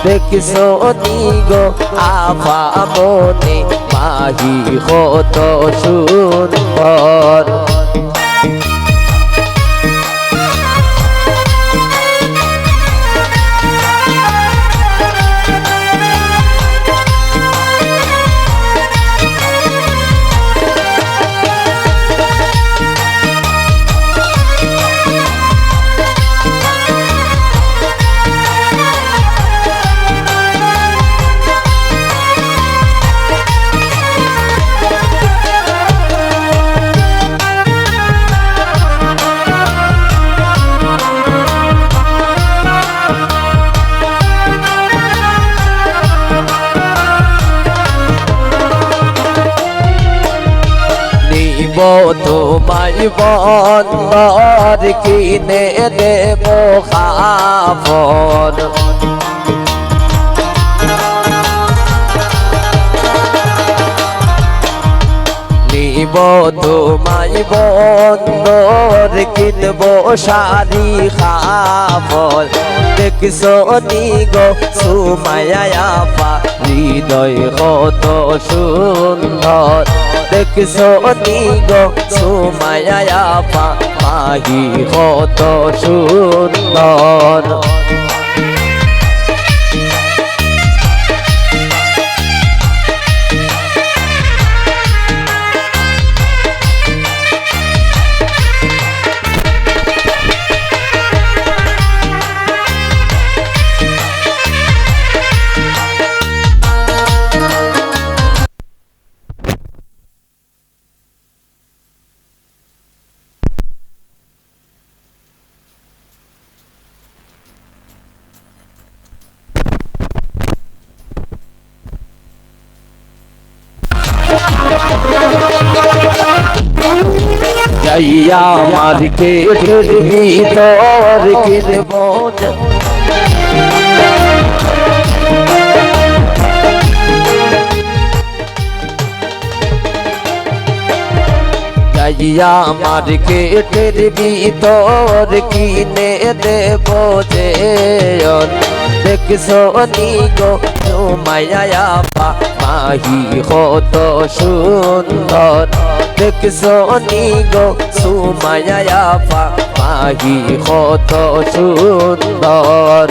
দেখছো নি গো আফা মনে মাহি কত সুন্দর। তোমায় বন্দর কিনে দেব খাফর। নিব তোমায় বন্দর কিনব শাড়ি খাফর। দেখছো নি গো সুমাইয়া আপা হৃদয় কত সুন্দর। দেখছো নি গো সুমাইয়া আপা মাহি কত সুন্দর। যাইয়া মার্কেটের ভিতর কিনব যাইয়া মার্কেটের ভিতর কিনে দেব যে। দেখছো নি গো সুমাইয়া আপা মাহি কত সুন্দর। দেখছো নি গো সুমাইয়া আপা মাহি কত সুন্দর।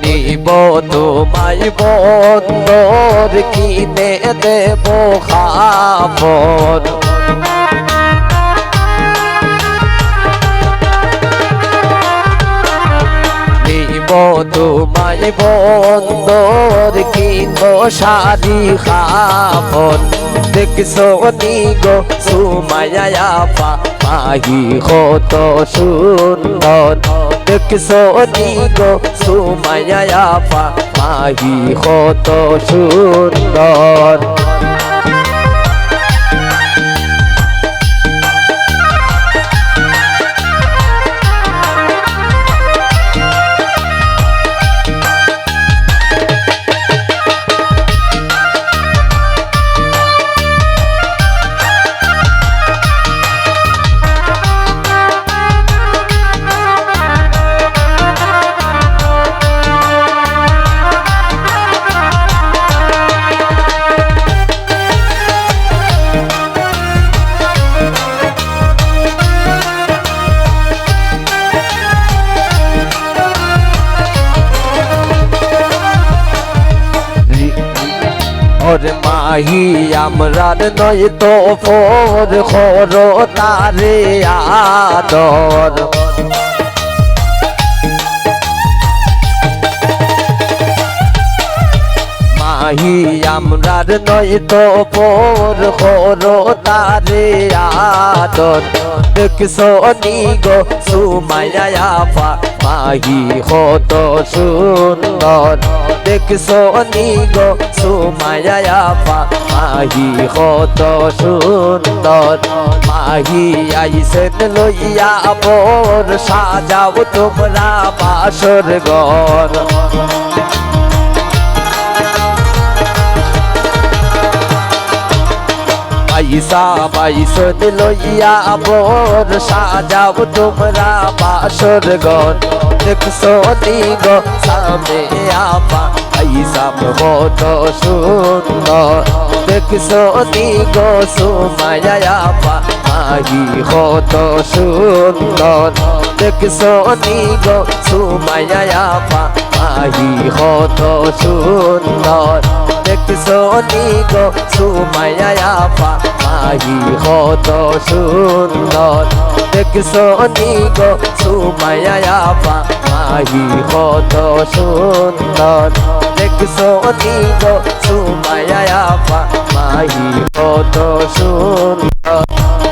নিব তোমায় বন্দর কিনে দেব খাফর। নিব তোমায় বন্দর কিনব শাড়ি খাফর। দেখছো নি গো সুমাইয়া আপা মাহি কত সুন্দর। দেখছো নি গো সুমাইয়া আপা মাহি কত সুন্দর। মাহি আমরার নয় তো ফোর খর তারে আদর। আমরার নয় তো পর হরো তারে আদর দেখছো নি গো সুমাইয়া পা মাহি কত সুন্দর দেখছো নি গো সুমাইয়া পা মাহি কত সুন্দর মাহি আইসেন লইয়া মোর সাজাও তোমরা বাসর ঘর আইসা বাইসন লইয়া মোর সাজাও তোমরা বাসর ঘর দেখছো নি গো সামনে আপা আইসা কত সুন্দর দেখছো নি গো সুমাইয়া পা মাহি কত সুন্দর দেখছো নি গো সুমাইয়া পা মাহি কত সুন্দর দেখছো নি গো সুমাইয়া পা মাহি কত সুন্দর দেখছো নি গো সুমাইয়া পা মাহি কত সুন্দর দেখছো নি গো সুমাইয়া পা মাহি কত সুন্দর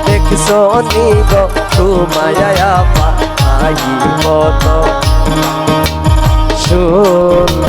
দেখছো নি গো সুমাইয়া পা মাহি কত সুন্দর